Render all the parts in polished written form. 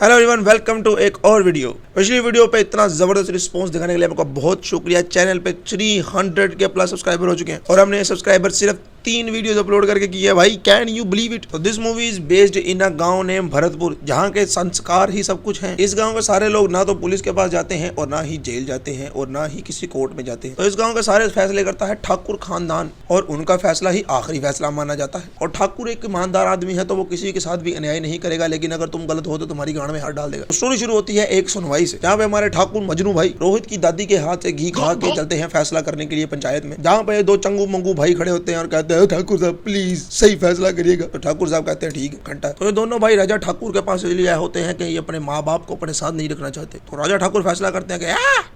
Hello everyone, welcome to एक और video. पिछली वीडियो पे इतना जबरदस्त रिस्पांस दिखाने के लिए आपका बहुत शुक्रिया। चैनल पे 300 के प्लस सब्सक्राइबर हो चुके हैं और हमने सब्सक्राइबर सिर्फ 3 वीडियोस अपलोड करके की है भाई। Can you believe it? तो this movie is based in a गांव नेम भरतपुर, जहां के संस्कार ही सब कुछ हैं। इस गांव के सारे लोग ना तो पुलिस के पास जाते हैं और ना ही जेल जाते हैं और ना ही किसी कोर्ट में जाते हैं। तो इस गांव के सारे फैसले करता है ठाकुर खानदान और उनका फैसला ही आखिरी फैसला माना जाता है। और ठाकुर एक ईमानदार आदमी है, तो वो किसी के साथ भी अन्याय नहीं करेगा, लेकिन अगर तुम गलत हो तो तुम्हारी गांड में हाथ डाल देगा। स्टोरी शुरू होती है एक सुनवाई से, जहाँ पे हमारे ठाकुर मजनू भाई रोहित की दादी के हाथ से घी खा के चलते हैं फैसला करने के लिए पंचायत में, जहाँ पे दो चंगू मंगू भाई खड़े होते हैं और कहते हैं ठाकुर साहब प्लीज सही फैसला करिएगा। तो ठाकुर साहब कहते हैं ठीक है घंटा। तो ये दोनों भाई राजा ठाकुर के पास इसलिए आए होते हैं कि ये अपने माँ बाप को अपने साथ नहीं रखना चाहते। तो राजा ठाकुर फैसला करते हैं कि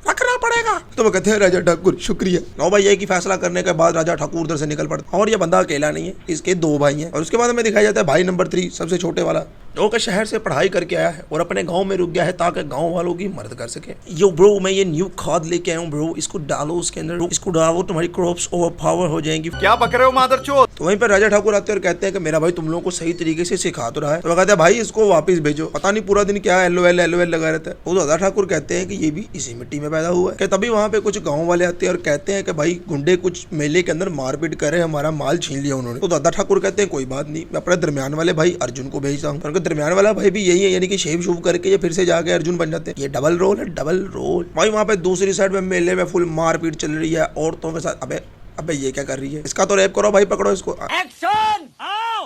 रखना पड़ेगा। तो वो कहते हैं राजा ठाकुर शुक्रिया। नौ भाई एक ही फैसला करने के बाद राजा ठाकुर उधर से निकल पड़ता। और ये बंदा अकेला नहीं है, इसके 2 भाई हैं। और उसके बाद हमें दिखाया जाता है भाई नंबर 3 सबसे छोटे वाला, जो कि शहर से पढ़ाई करके आया है और अपने गांव में रुक गया है ताकि गांव वालों की मदद कर सके। यो ब्रो, मैं ये न्यू खाद लेके आया हूँ ब्रो, इसको डालो उसके अंदर, इसको डालो तुम्हारी क्रॉप्स ओवर पावर हो जाएंगी। क्या बक रहे हो मादरचोद? तो वहीं पर राजा ठाकुर आते हैं और कहते हैं कि मेरा भाई तुम लोगों को सही तरीके से सिखा तो रहा है। तो वो कहते हैं भाई इसको वापस भेजो, पता नहीं पूरा दिन क्या एलओएल लगा रहता है। तो राजा ठाकुर कहते हैं कि ये भी इसी मिट्टी में पैदा हुआ है। कि तभी वहाँ पे कुछ गाँव वाले आते हैं और कहते हैं कि भाई गुंडे कुछ मेले के अंदर मारपीट करे, हमारा माल छीन लिया उन्होंने। तो दादा ठाकुर कहते हैं कोई बात नहीं, मैं अपने दरमियान वाले भाई अर्जुन को भेजता हूँ। उनका दरमियान वाला भाई भी यही है, यानी कि शेव शुभ करके ये फिर से जाके अर्जुन बन जाते हैं। ये डबल रोल है, डबल रोल। भाई वहाँ पे दूसरी साइड में मेले में फुल मारपीट चल रही है औरतों के साथ। अबे ये क्या कर रही है? इसका तो रैप करो भाई, पकड़ो इसको। एक्शन!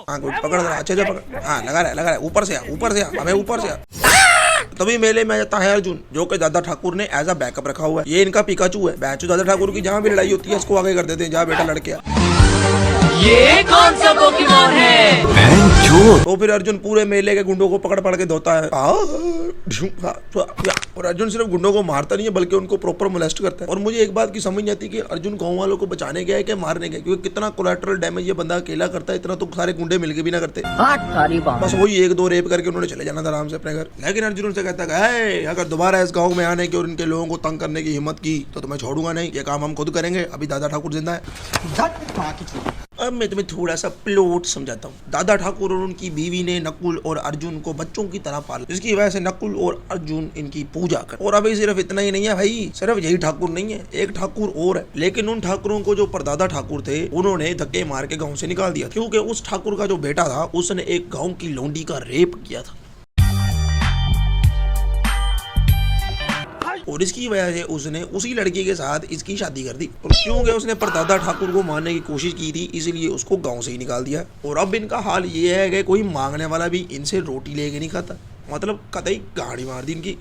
हाँ गुड, पकड़ जरा अच्छे से पकड़। हाँ लगा रहा है, ऊपर से आ, हमें ऊपर से आ। तभी मेले में आ जाता है अर्जुन, जो कि दादा ठाकुर ने एज अ बैकअप रखा हुआ है। ये इनका पिकाचू है। बैचू दादा ठाकुर की जहाँ भी लड़ाई होती है इसको आगे कर देते हैं, जहाँ बेटा लड़के आ। ये कौन सा पोकेमॉन है? तो फिर अर्जुन पूरे मेले के गुंडों को पकड़ के धोता है। और अर्जुन सिर्फ गुंडों को मारता नहीं है, बल्कि उनको प्रॉपर मोलेस्ट करता है। और मुझे एक बात की समझ नहीं आती कि अर्जुन गाँव वालों को बचाने गया है कि मारने गया, क्योंकि कितना कोलैटरल डैमेज ये बंदा अकेला करता है, इतना तो सारे गुंडे मिलके भी ना करते। बस वही 1-2 रेप करके उन्होंने चले जाना था आराम से अपने घर। लेकिन अर्जुन उनसे कहता है अगर दोबारा इस गाँव में आने की और इनके लोगों को तंग करने की हिम्मत की तो तुम्हें छोड़ूंगा नहीं, ये काम हम खुद करेंगे। अभी दादा ठाकुर जिंदा है। अब मैं तुम्हें थोड़ा सा प्लॉट समझाता हूँ। दादा ठाकुर और उनकी बीवी ने नकुल और अर्जुन को बच्चों की तरह पाला, जिसकी वजह से नकुल और अर्जुन इनकी पूजा कर। और अभी सिर्फ इतना ही नहीं है भाई, सिर्फ यही ठाकुर नहीं है, एक ठाकुर और है। लेकिन उन ठाकुरों को जो परदादा ठाकुर थे उन्होंने धक्के मार के गाँव से निकाल दिया, क्योंकि उस ठाकुर का जो बेटा था उसने एक गाँव की लौंडी का रेप किया था। और इसकी वजह से उसने उसी लड़की के साथ इसकी शादी कर दी। और क्योंकि उसने परदादा ठाकुर को मारने की कोशिश की थी, इसलिए उसको गांव से ही निकाल दिया। और अब इनका हाल ये है कि कोई मांगने वाला भी इनसे रोटी लेके नहीं खाता, मतलब कतई गाड़ी मार दी इनकी।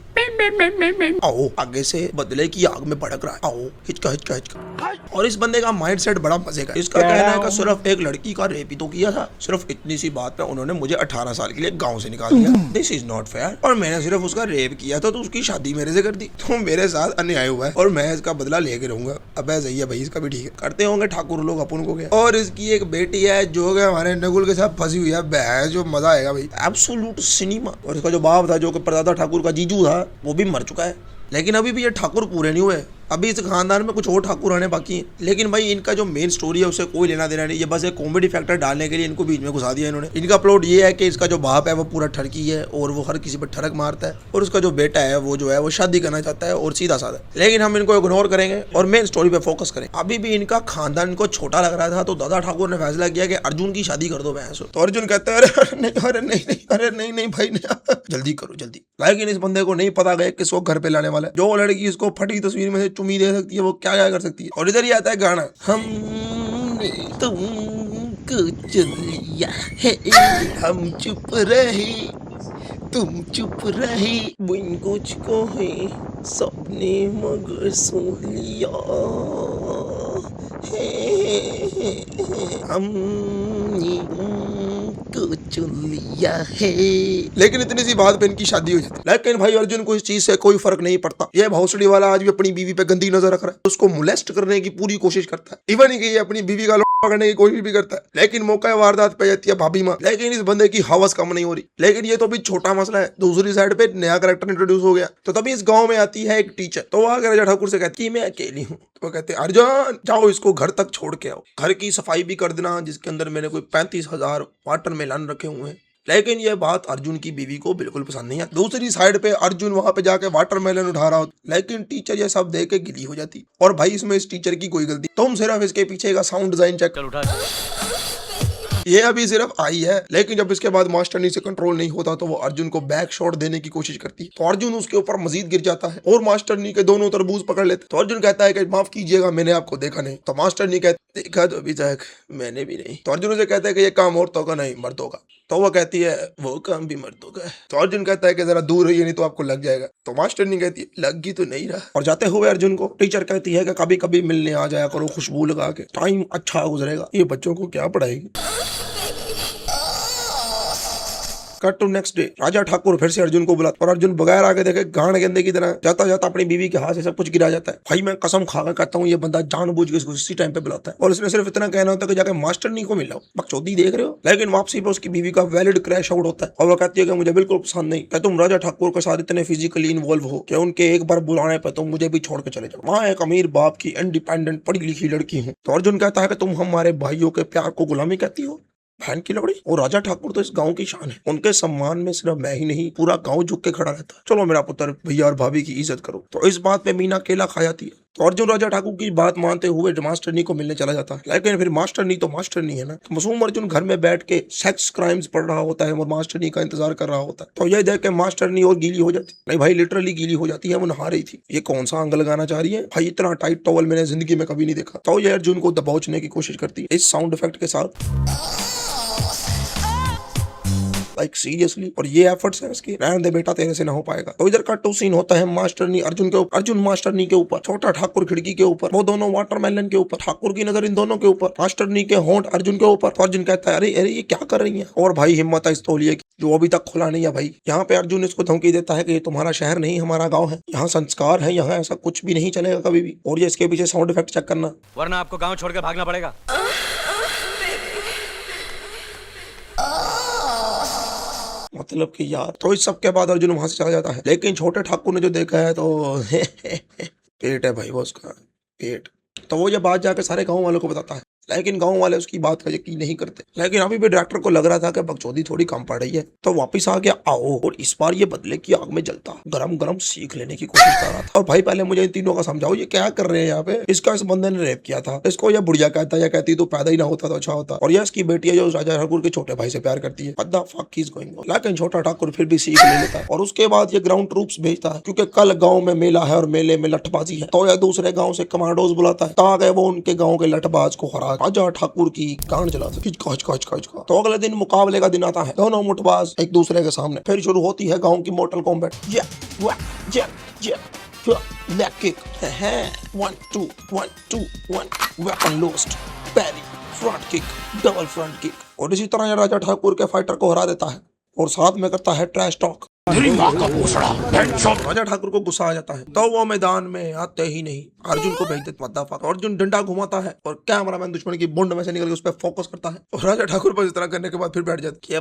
आओ आगे से बदले की आग में भड़क रहा है, आओ हिचका हिचका हिचका। और इस बंदे का माइंडसेट बड़ा मजे का। इसका कहना है कि सिर्फ एक लड़की का रेप ही तो किया था, सिर्फ इतनी सी बात पे उन्होंने मुझे 18 साल के लिए गांव से निकाल दिया। This is not fair. और मैंने सिर्फ उसका रेप किया था तो उसकी शादी मेरे से कर दी, तो मेरे साथ अन्याय हुआ है और मैं इसका बदला लेके रहूंगा। अब सही है भाई, इसका भी ठीक है, करते होंगे ठाकुर लोग अपन को क्या। और इसकी एक बेटी है जो कि हमारे नकुल के साथ फंसी हुई है, जो मजा आएगा भाई, एब्सोल्यूट सिनेमा। और इसका जो बाप था, जो कि परदादा ठाकुर का जीजू था, वो भी मर चुका है। लेकिन अभी भी ये ठाकुर पूरे नहीं हुए, अभी इस खानदान में कुछ और ठाकुर आने बाकी हैं। लेकिन भाई इनका जो मेन स्टोरी है उससे कोई लेना देना नहीं, ये बस एक कॉमेडी फैक्टर डालने के लिए इनको बीच में घुसा दिया इन्होंने। इनका प्लॉट ये है कि इसका जो बाप है वो पूरा ठरकी है और वो हर किसी पर ठरक मारता है, और उसका जो बेटा है वो जो है वो शादी करना चाहता है और सीधा साधा। लेकिन हम इनको इग्नोर करेंगे और मेन स्टोरी पे फोकस करें। अभी भी इनका खानदान इनको छोटा लग रहा था, तो दादा ठाकुर ने फैसला किया कि अर्जुन की शादी कर दो भैंस। तो अर्जुन कहता है अरे नहीं भाई जल्दी करो जल्दी। लेकिन इस बंदे को नहीं पता गया किसको घर पे लाने वाला है। जो लड़की इसको फटी तस्वीर में से चुमी दे सकती है वो क्या क्या कर सकती है। और इधर ही आता है गाना, हमने तुमको चुन लिया है, हम चुप रहे तुम चुप रहे, बिन कुछ को है सबने मगर सुन लिया हमने तुमको चुन लिया है। लेकिन इतनी सी बात पे इनकी शादी हो जाती है। लेकिन भाई अर्जुन को इस चीज से कोई फर्क नहीं पड़ता। ये भौसड़ी वाला आज भी अपनी बीवी पे गंदी नजर रख रहा है, उसको मोलेस्ट करने की पूरी कोशिश करता है। इवन ये अपनी बीवी का पकड़ने की कोशिश भी करता है, लेकिन मौका वारदात पे जाती है भाभी माँ। लेकिन इस बंदे की हवस कम नहीं हो रही। लेकिन ये तो भी छोटा मसला है, दूसरी साइड पे नया कैरेक्टर इंट्रोड्यूस हो गया। तो तभी इस गांव में आती है एक टीचर, तो वह राजा ठाकुर से कहती है मैं अकेली हूँ। तो कहते हैं अर्जुन जाओ इसको घर तक छोड़ के आओ, घर की सफाई भी कर देना, जिसके अंदर मैंने कोई 35,000 वाटरमेलन रखे हुए हैं। लेकिन ये बात अर्जुन की बीवी को बिल्कुल पसंद नहीं है। दूसरी साइड पे अर्जुन वहां पे जाके वाटरमेलन उठा रहा होता, लेकिन टीचर ये सब देख के गिली हो जाती। और भाई इसमें इस टीचर की कोई गलती, तुम सिर्फ इसके पीछे का साउंड डिजाइन चेक चल उठा। ये अभी सिर्फ आई है, लेकिन जब इसके बाद मास्टरनी से कंट्रोल नहीं होता तो वो अर्जुन को बैक शॉट देने की कोशिश करती है। तो अर्जुन उसके ऊपर मजीद गिर जाता है और मास्टरनी के दोनों तरबूज पकड़ लेते। तो अर्जुन कहता है कि माफ कीजिएगा, मैंने आपको देखा नहीं। तो मास्टरनी कहती देखा तो अभी तक मैंने भी नहीं। तो अर्जुन उसे कहता है कि ये काम औरतों का नहीं मर्दों का। तो वो कहती है वो काम भी मर्दों का है। तो अर्जुन कहता है कि जरा दूर रहिए नहीं तो आपको लग जाएगा। तो मास्टरनी कहती है लग ही तो नहीं रहा। और जाते हुए अर्जुन को टीचर कहती है कि कभी कभी मिलने आ जाया करो खुशबू लगा के, टाइम अच्छा गुजरेगा। ये बच्चों को क्या पढ़ाएगी। कट टू नेक्स्ट डे, राजा ठाकुर फिर से अर्जुन को बुलाता और अर्जुन बगैर आगे देखे गांड गेंदे की तरह जाता जाता अपनी बीवी के हाथ से सब कुछ गिरा जाता है। भाई मैं कसम खाकर कहता हूँ ये बंदा जानबूझ के इसको इसी टाइम पे बुलाता है और उसने सिर्फ इतना कहना होता है कि जाके मास्टरनी को मिल लो, बकचोदी देख रहे हो। लेकिन वापसी पे उसकी बीवी का वैलिड क्रैश आउट होता है और वो कहती है कि मुझे बिल्कुल पसंद नहीं कि तुम राजा ठाकुर के साथ इतने फिजिकली इन्वॉल्व हो कि उनके एक बार बुलाने पर तुम मुझे भी छोड़ के चले जाओ। मैं एक अमीर बाप की इंडिपेंडेंट पढ़ी लिखी लड़की हूँ। तो अर्जुन कहता है कि तुम हमारे भाइयों के प्यार को गुलामी कहती हो, बहन की लौड़ी। और राजा ठाकुर तो इस गांव की शान है, उनके सम्मान में सिर्फ मैं ही नहीं पूरा गांव झुक के खड़ा रहता है। चलो मेरा पुत्र भैया और भाभी की इज्जत करो। तो इस बात पे मीना केला खा जाती है। तो अर्जुन राजा ठाकुर की बात मानते हुए मास्टरनी को मिलने चला जाता है। लेकिन फिर मास्टरनी तो मास्टरनी है ना। तो मासूम अर्जुन घर में बैठ के सेक्स क्राइम्स पढ़ रहा होता है और मास्टरनी का इंतजार कर रहा होता है। तो ये देख के मास्टरनी और गीली हो जाती, नहीं भाई लिटरली गीली हो जाती है। वो नहा रही थी। ये कौन सा अंग लगाना चाह रही है भाई, इतना टाइट टॉवल मैंने जिंदगी में कभी नहीं देखा। तो ये अर्जुन को दबोचने की कोशिश करती है इस साउंड इफेक्ट के साथ, लाइक सीरियसली। और ये एफर्ट्स है इसकी, रहने दे बेटा तेरे से ना हो पाएगा। तो इधर का टू सीन होता है मास्टरनी अर्जुन के ऊपर, अर्जुन मास्टरनी के ऊपर, छोटा ठाकुर खिड़की के ऊपर, वो दोनों वाटरमेलन के ऊपर, ठाकुर की नजर इन दोनों के ऊपर, मास्टरनी के होंठ अर्जुन के ऊपर। तो अर्जुन कहता है अरे अरे ये क्या कर रही है। और भाई हिम्मत है इस तौलिए की जो अभी तक खुला नहीं है भाई। यहाँ पे अर्जुन इसको धमकी देता है कि ये तुम्हारा शहर नहीं हमारा गाँव है, यहाँ संस्कार है, यहाँ ऐसा कुछ भी नहीं चलेगा कभी भी। और ये इसके पीछे साउंड इफेक्ट चेक करना, वरना आपको गांव छोड़कर भागना पड़ेगा। मतलब कि यार। तो इस सब के बाद अर्जुन वहां से चला जाता है। लेकिन छोटे ठाकुर ने जो देखा है तो पेट है भाई वो उसका पेट। तो वो ये बात जाकर सारे गांव वालों को बताता है, लेकिन गांव वाले उसकी बात का यकीन नहीं करते। लेकिन अभी भी डायरेक्टर को लग रहा था कि बकचोदी थोड़ी कम पड़ रही है। तो वापस आ गया आओ और इस बार ये बदले की आग में जलता गरम गरम सीख लेने की कोशिश कर रहा था। और भाई पहले मुझे इन तीनों का समझाओ ये क्या कर रहे हैं यहाँ पे। इसका इस बंदे ने रेप किया था, इसको ये बुढ़िया कहता है या कहती तो पैदा ही ना होता तो अच्छा होता। और यह इसकी बेटी है जो राजा ठाकुर के छोटे भाई से प्यार करती है। लेकिन छोटा ठाकुर फिर भी सीख ले लेता है और उसके बाद ये ग्राउंड ट्रूप्स भेजता है क्योंकि कल गाँव में मेला है और मेले में लठबाजी है। तो यह दूसरे गाँव से कमांडोज बुलाता है ताकि वो उनके गाँव के लठबाज को हरा राजा ठाकुर की गांड चला सके। तो अगले दिन मुकाबले का दिन आता है, दोनों मुठबाज एक दूसरे के सामने। फिर शुरू होती है गांव की Mortal Kombat. Leg kick, 1 2 1 2 1, weapon lost, parry, front kick, double front kick. और इसी तरह ये राजा ठाकुर के फाइटर को हरा देता है और साथ में करता है ट्रैश टॉक। राजा ठाकुर को गुस्सा आ जाता है तो वो मैदान में आते ही नहीं अर्जुन को भेज देता है। अर्जुन डंडा घुमाता है और कैमरामैन दुश्मन की बुंड में से निकल के उस पर फोकस करता है और राजा ठाकुर पर इस तरह करने के बाद फिर बैठ जाता है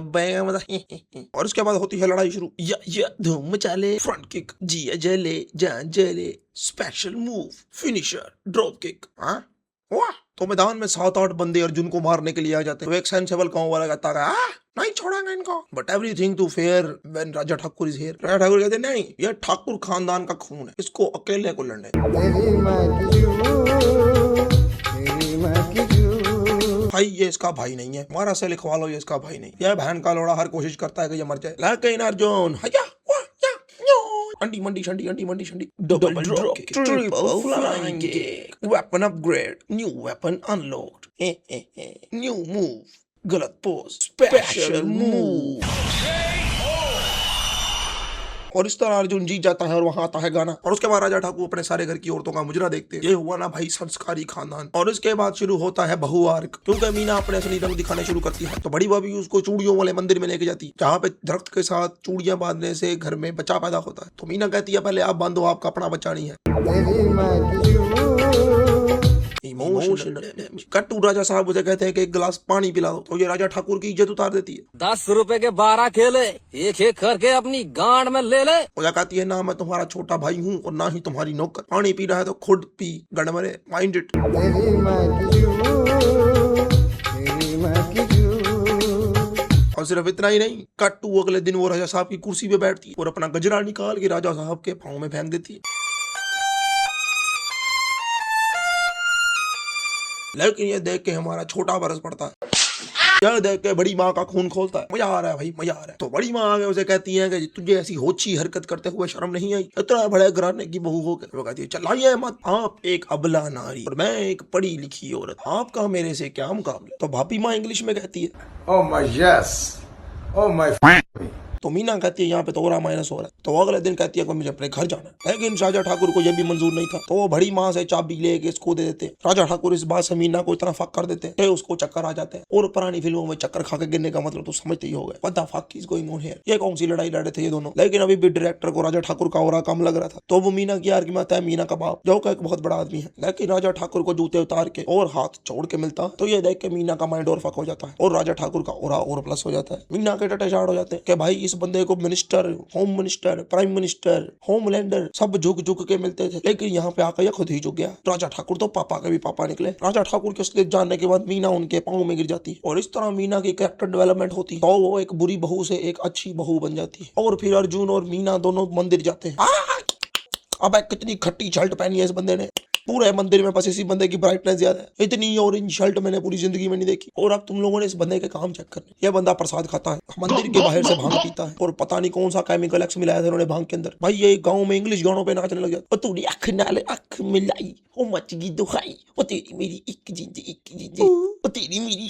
और उसके बाद होती है लड़ाई शुरू। धूम मचाले, फ्रंट किक, जिया जले जान जले, special move, finisher, drop kick. वाह। तो मैदान में 7-8 बंदे अर्जुन को मारने के लिए आ जाते हैं। तो एक सेंसेबल गांव वाला कहता है नहीं छोड़ेंगे इनको, but everything to fair when Raja Thakur is here. Raja Thakur कहते नहीं ये ठाकुर खानदान का खून है, इसको अकेले को लड़ने। भाई ये इसका भाई नहीं है, हमारा से लिखवा लो ये इसका भाई नहीं। यह बहन का लोड़ा हर कोशिश करता है कि ये मर जाए। लेकिन अर्जुन अंडी मंडी शंडी अंडी मंडी शंडी, double drop kick, triple flying kick, weapon upgrade, new weapon unlocked, new move, गलत पोज, स्पेशल मूव। और इस तरह अर्जुन जीत जाता है और वहां आता है गाना। और उसके बाद राजा ठाकुर अपने सारे घर की औरतों का मुजरा देखते हैं। ये हुआ ना भाई संस्कारी खानदान। और इसके बाद शुरू होता है बहु आर्क, क्योंकि मीना अपने असली रंग दिखाने शुरू करती है। तो बड़ी भाभी उसको चूड़ियों वाले मंदिर में लेके जाती है जहाँ पे दरख्त के साथ चूड़ियां बांधने से घर में बच्चा पैदा होता है। तो मीना कहती है पहले आप बांधो, आपका अपना बच्चा नहीं है। कट्टू राजा साहब मुझे कहते हैं कि एक गिलास पानी पिला दो। तो ये राजा ठाकुर की इज्जत उतार देती है। 10 रुपए के 12 खेले, एक एक करके अपनी गांड में ले ले। वो कहती है ना मैं तुम्हारा छोटा भाई हूँ और ना ही तुम्हारी नौकर, पानी पीना है तो खुद पी, गड़मरे, माइंड इट। और और सिर्फ इतना ही नहीं, कट्टू अगले दिन वो राजा साहब की कुर्सी पे बैठती है और अपना गजरा निकाल के राजा साहब के पाँव में फेंक देती है। लेकिन ये देख के हमारा छोटा बरस पड़ता है, यह देख के बड़ी माँ का खून खोलता है। मजा आ रहा है भाई, मजा आ रहा है। तो बड़ी माँ आगे उसे कहती है कि तुझे ऐसी होची हरकत करते हुए शर्म नहीं आई, इतना बड़े घराने की बहू हो गए। वो कहती है चलाइए मत, आप एक अबला नारी और मैं एक पढ़ी लिखी औरत, आपका मेरे से क्या मुकाबला। तो भाभी माँ इंग्लिश में कहती है Oh my yes. Oh my तो मीना कहती है यहाँ पे तो और माइनस हो रहा है। तो अगले दिन कहती है कि मुझे अपने घर जाना है। लेकिन राजा ठाकुर को यह भी मंजूर नहीं था, तो वो बड़ी माँ से चाबी लेके इसको दे देते। राजा ठाकुर इस बात से मीना को इतना फक कर देते हैं उसको चक्कर आ जाते हैं। और पुरानी फिल्मों में चक्कर खा के गिरने का मतलब तो समझते ही हो गए, what the fuck is going on here, ये कौन सी लड़ाई लड़ रहे थे ये दोनों। लेकिन अभी भी डायरेक्टर को राजा ठाकुर का और कम लग रहा था, तो वो मीना की यार की माता है मीना का बाप, जो का एक बहुत बड़ा आदमी है। लेकिन राजा ठाकुर को जूते उतार के और हाथ छोड़ के मिलता, तो ये देख के मीना का माइंड और फक हो जाता है और राजा ठाकुर का और प्लस हो जाता है। मीना के टटे चाड़ हो जाते हैं कि भाई इस बंदे को minister, home minister, prime minister, Homelander सब झुक झुक के मिलते थे, लेकिन यहाँ पे आकर खुद ही झुक गया। राजा ठाकुर तो पापा के भी पापा निकले। राजा ठाकुर के असलियत जानने के बाद मीना उनके पाँव में गिर जाती है और इस तरह मीना की कैरेक्टर डेवलपमेंट होती है, तो वो एक बुरी बहू से एक अच्छी बहू बन जाती है। और फिर अर्जुन और मीना दोनों मंदिर जाते हैं। अब कितनी खट्टी शर्ट पहनी है इस बंदे ने, पूरे मंदिर में बस इसी बंदे की ब्राइटनेस ज्यादा है। इतनी ऑरेंज शर्ट मैंने पूरी जिंदगी में नहीं देखी। और अब तुम लोगों ने इस बंदे के काम चेक करने, यह बंदा प्रसाद खाता है, मंदिर के बाहर से भांग पीता है और पता नहीं कौन सा केमिकल एक्स मिलाया था उन्होंने भांग के अंदर। भाई ये गांव में इंग्लिश गानों पे नाचने लग जाता। तूने अख नाल अख मिलाई, ओ मचगी दुखाई, ओ तेरी मेरी एक जिंद एक जिंद, ओ तेरी मेरी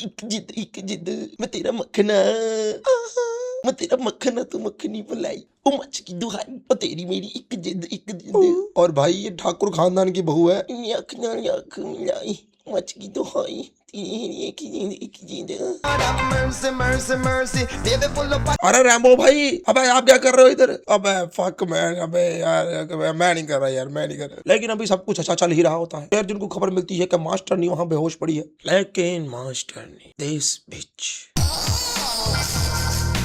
एक जिंद, मैं तेरा मखना, मैं तेरा मक्खन तू मक्खनी बुलाई, ओ मच की दुहाई, ओ तेरी मेरी एक जिद एक जिद। और भाई ये ठाकुर खानदान की बहू है। अख नाल अख मिलाई, मच की दुहाई, तेरी एक जिद एक जिद। अरे रैम्बो भाई, अबे आप क्या कर रहे हो इधर? अबे फक मैन, अबे यार मैं नहीं कर रहा यार, मैं नहीं कर रहा। लेकिन अभी सब कुछ अच्छा चल ही रहा होता है। फिर जिनको खबर मिलती है कि मास्टर नहीं वहाँ बेहोश पड़ी है। लेकिन मास्टर नहीं, दिस बिच,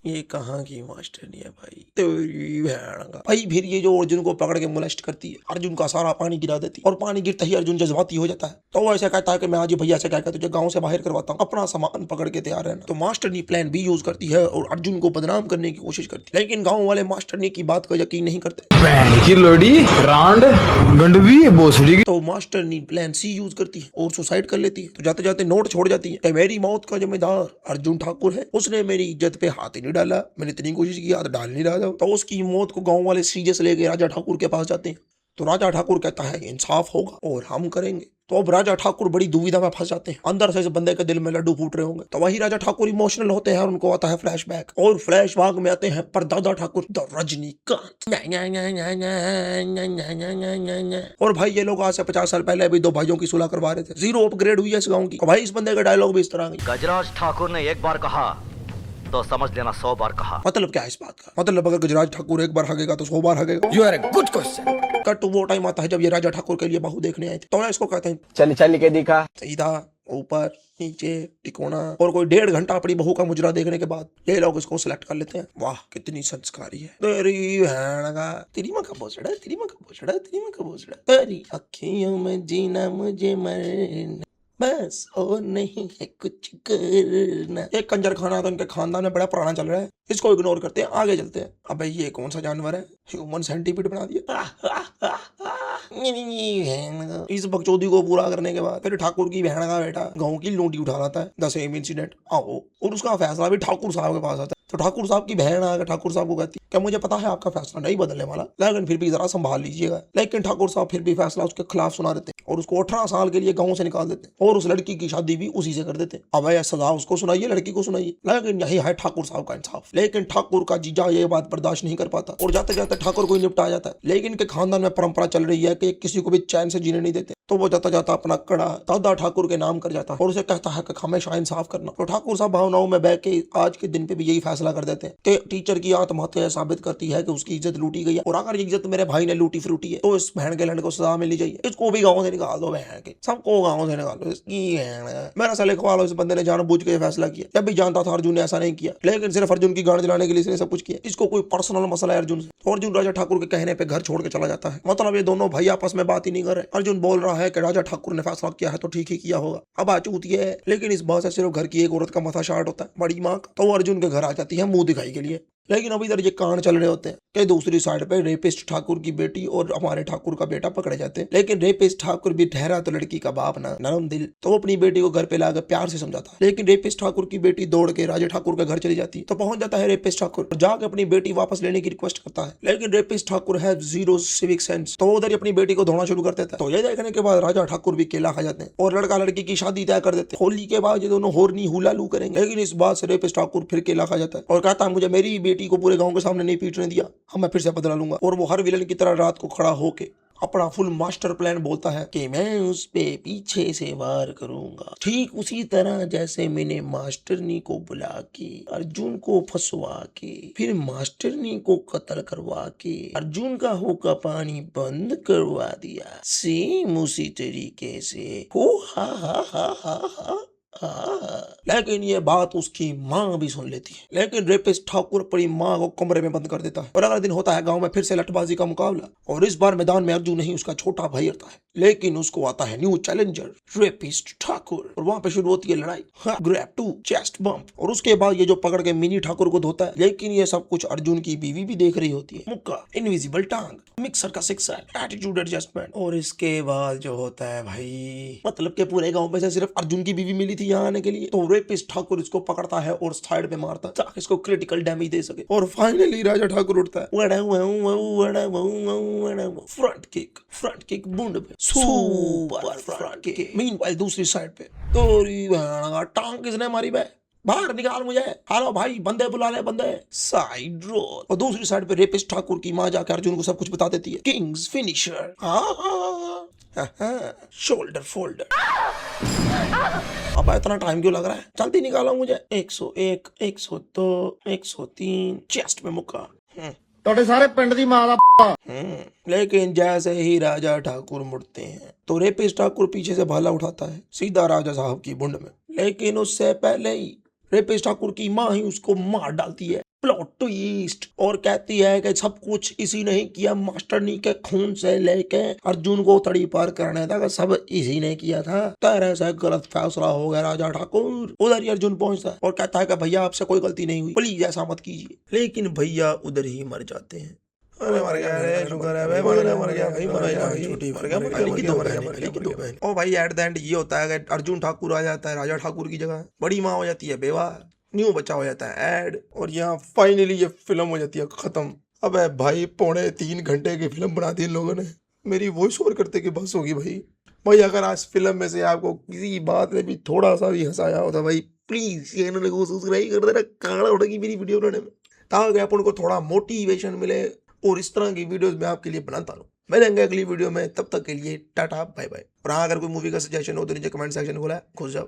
ये कहाँ की मास्टरनी है भाई, तेरी भैन का। भाई फिर ये जो अर्जुन को पकड़ के मोलेस्ट करती है, अर्जुन का सारा पानी गिरा देती है और पानी गिरते ही अर्जुन जज्बाती हो जाता है। तो वो ऐसा कहता है कि मैं आज भैया से कहकर तुझे गांव से बाहर करवाता हूँ, अपना सामान पकड़ के तैयार रहना। तो मास्टरनी प्लान बी यूज करती है और अर्जुन को बदनाम करने की कोशिश करती है। लेकिन गाँव वाले मास्टरनी की बात का यकीन नहीं करते। तो मास्टरनी प्लान सी यूज करती है और सुसाइड कर लेती है। तो जाते जाते नोट छोड़ जाती है कि मेरी मौत का जिम्मेदार अर्जुन ठाकुर है, उसने मेरी इज्जत पे हाथ ही नहीं डाला, मैंने इतनी कोशिश की हाथ डाल नहीं रहा था। तो उसकी मौत को गांव वाले सीरियस लेके राजा ठाकुर के पास जाते हैं। तो राजा ठाकुर कहता है इंसाफ होगा और हम करेंगे। तो अब राजा ठाकुर बड़ी दुविधा में फंस जाते हैं, अंदर से इस बंदे के दिल में लड्डू फूट रहे होंगे। तो वही राजा ठाकुर इमोशनल होते हैं और उनको आता है फ्लैशबैक, और फ्लैशबैक में आते हैं परदादा ठाकुर द रजनीकांत। और भाई ये लोग आज से 50 साल पहले भी दो भाइयों की सुलह करवा रहे थे। जीरो अपग्रेड हुई है इस गाँव की। भाई इस बंदे का डायलॉग भी इस तरह का, गजराज ठाकुर ने एक बार कहा तो समझ लेना 100 बार कहा। मतलब क्या है इस बात का? मतलब अगर गजराज ठाकुर एक बार हगेगा तो 100 बार हगेगा। You are a good question. Cut वो टाइम आता है जब ये राजा ठाकुर के लिए बहू देखने आए थे। तो इसको कहते हैं चल चल के दिखा, सीधा ऊपर नीचे तिकोना। और कोई 1.5 घंटा अपनी बहू का मुजरा देखने के बाद ये लोग इसको सिलेक्ट कर लेते हैं। वाह कितनी संस्कारी है, तेरी बहन का, तेरी माँ का भोसड़ा, तेरी माँ का भोसड़ा, तेरी माँ का भोसड़ा, तेरी अखियों में जीना मुझे मरना बस, और नहीं है कुछ करना। एक कंजर खाना तो इनके खानदान में बड़ा पुराना चल रहा है, इसको इग्नोर करते हैं, आगे चलते हैं। अबे ये कौन सा जानवर है, ह्यूमन सेंटीपीड बना दिया। इस बकचोदी को पूरा करने के बाद फिर ठाकुर की बहन का बेटा गाँव की लूटी उठा लाता है, द सेम इंसिडेंट आओ, और उसका फैसला भी ठाकुर साहब के पास आता है। तो ठाकुर साहब की बहन आकर ठाकुर साहब को कहती है क्या मुझे पता है आपका फैसला नहीं बदलने वाला, लेकिन फिर भी जरा संभाल लीजिएगा। लेकिन ठाकुर साहब फिर भी फैसला उसके खिलाफ सुना देते हैं और उसको 18 साल के लिए गाँव से निकाल देते हैं और उस लड़की की शादी भी उसी से कर देते हैं। अब यह सजा उसको सुनाइए, लड़की को सुनाइए, लेकिन यही है ठाकुर साहब का इंसाफ। लेकिन ठाकुर का जीजा ये बात बर्दाश्त नहीं कर पाता और जाते जाते ठाकुर को निपटा जाता है। लेकिन इनके खानदान में परंपरा चल रही है कि किसी को भी चैन से जीने नहीं देते। तो वो जाता जाता अपना कड़ा दादा ठाकुर के नाम कर जाता है और उसे कहता है कि हमेशा इंसाफ करना। तो ठाकुर साहब भावनाओं में बह के आज के दिन पे भी यही फैसला कर देते हैं कि टीचर की आत्महत्या साबित करती है कि उसकी इज्जत लूटी गई है, और अगर ये इज्जत मेरे भाई ने लूटी फ्रूटी है तो इस बहन के लड़के को सजा मिलनी चाहिए। इसको भी गाँव से निकाल दो, बहन के सबको गाँव से निकाल दो। इसकी मेरा साले खवालो, इस बंदे ने जानबूझ के फैसला किया, जब भी जानता था अर्जुन ने ऐसा नहीं किया, लेकिन सिर्फ अर्जुन की गांड जलाने के लिए इसने सब कुछ किया। इसको कोई पर्सनल मसला है अर्जुन से, तो अर्जुन राजा ठाकुर के कहने पे घर छोड़ के चला जाता है। मतलब ये दोनों भाई आपस में बात ही नहीं कर रहे। अर्जुन बोल रहा है कि राजा ठाकुर ने फैसला किया है तो ठीक ही किया होगा, अब आचूत ये है, लेकिन इस बात से सिर्फ घर की एक औरत का माथा शार्ट होता है, बड़ी माँ का। तो वो अर्जुन के घर आ जाती है मुंह दिखाई के लिए। लेकिन अभी इधर ये कांड चल रहे होते हैं कि दूसरी साइड पे रेपिस्ट ठाकुर की बेटी और हमारे ठाकुर का बेटा पकड़े जाते हैं। लेकिन रेपिस्ट ठाकुर भी ठहरा तो लड़की का बाप ना, नरम दिल, तो वो अपनी बेटी को घर पे लाकर प्यार से समझाता है। लेकिन रेपिस्ट ठाकुर की बेटी दौड़ के राजा ठाकुर के घर चली जाती है। तो पहुंच जाता है रेपिस्ट ठाकुर, जाकर अपनी बेटी वापस लेने की रिक्वेस्ट करता है। लेकिन रेपिस्ट ठाकुर है जीरो सिविक सेंस, तो वो उधर ही अपनी बेटी को धोना शुरू कर देता है। तो ये देखने के बाद राजा ठाकुर भी केला खा जाते हैं और लड़का लड़की की शादी तय कर देते हैं। होली के बाद ये दोनों होरनी हुलालू करेंगे। लेकिन इस बात से रेपिस्ट ठाकुर फिर केला खा जाता है और कहता है मुझे मेरी बेटी को पूरे गांव के सामने नहीं पीटने दिया, हम मैं फिर से बदला लूंगा। और वो हर विलन की तरह रात को खड़ा होके अपना फुल मास्टर प्लान बोलता है कि मैं उस पे पीछे से वार करूंगा, ठीक उसी तरह जैसे मैंने मास्टरनी को बुला के अर्जुन को फंसवा के फिर मास्टरनी को कत्ल करवा के अर्जुन का होका पानी बंद करवा दिया, सेम उसी तरीके से हो हा हा हा हा हा। लेकिन ये बात उसकी माँ भी सुन लेती है। लेकिन रेपिस्ट ठाकुर अपनी माँ को कमरे में बंद कर देता है। और अगला दिन होता है गांव में फिर से लठबाजी का मुकाबला, और इस बार मैदान में अर्जुन नहीं उसका छोटा भाई आता है। लेकिन उसको आता है न्यू चैलेंजर रेपिस्ट ठाकुर, और वहां पे शुरू होती है लड़ाई। ग्रैब टू चेस्ट बम्प, और उसके बाद ये जो पकड़ के मिनी ठाकुर को धोता है। लेकिन ये सब कुछ अर्जुन की बीवी भी देख रही होती है। मुक्का, इनविजिबल टांग, मिक्सर का सिक्सर, एटीट्यूड एडजस्टमेंट। और इसके बाद जो होता है भाई, मतलब के पूरे गाँव में से सिर्फ अर्जुन की बीवी मिली थी यहाँ आने के लिए। तो रेपिस्ट ठाकुर इसको पकड़ता है और साइड पे मारता है ताकि इसको क्रिटिकल डैमेज दे सके। और फाइनली राजा ठाकुर उठता है, फ्रंट किक बूंद पे, सुपर फ्रंट किक। मीनवाइल दूसरी साइड पे तोरी टांग किसने मारी बे, बाहर निकाल मुझे, हेलो भाई बंदे बुला ले बंदे, साइड रोल। और दूसरी साइड पे रेपिस्ट ठाकुर की माँ जाकर अर्जुन को सब कुछ बता देती है, किंग्स फिनिशर, शोल्डर फोल्डर। अब इतना टाइम क्यों लग रहा है, जल्दी निकालो मुझे। 101, 102, 103, चेस्ट में मुक्का। ਤੁਹਾਡੇ ਸਾਰੇ ਪਿੰਡ ਦੀ ਮਾਂ ਦਾ लेकिन जैसे ही राजा ठाकुर मुड़ते हैं तो रेपिस्ट ठाकुर पीछे से भाला उठाता है सीधा राजा साहब की बुंड में। लेकिन उससे पहले ही रेपिस्ट ठाकुर की माँ ही उसको मार डालती है। प्लॉट ट्विस्ट, और कहती है कि सब कुछ इसी ने किया, मास्टरनी के खून से लेके अर्जुन को तड़ी पार करने तक सब इसी ने किया था। तरह से गलत फैसला हो गया राजा ठाकुर। उधर ही अर्जुन पहुंचता है और कहता है कि भैया आपसे कोई गलती नहीं हुई, प्लीज ऐसा मत कीजिए। लेकिन भैया उधर ही मर जाते हैं। अरे मर गया रे, शुक्र है भाई, मर गया भाई, मर गया भाई, छोटी मर गया, दो बहन। ओ भाई एट द एंड ये होता है कि अर्जुन ठाकुर आ जाता है राजा ठाकुर की जगह, बड़ी माँ हो जाती है बेवा, न्यू बच्चा हो जाता है ऐड, और यहाँ फाइनली ये फिल्म हो जाती है खत्म। अब भाई 2.5 घंटे की फिल्म बना दी इन लोगों ने, मेरी वॉइस ओवर करते की बस होगी भाई। अगर आज फिल्म में से आपको किसी बात ने भी थोड़ा सा भी हंसाया होता भाई, प्लीज चैनल को सब्सक्राइब कर देना, काड़ा उठेगी मेरी वीडियो बनाने में, ताकि अपन को थोड़ा मोटिवेशन मिले और इस तरह की वीडियोस मैं आपके लिए बनाता रहूं। मिलेंगे अगली वीडियो में, तब तक के लिए टाटा बाय बाय। और हाँ, अगर कोई मूवी का सजेशन हो तो नीचे कमेंट सेक्शन खोला है, घुस जाओ।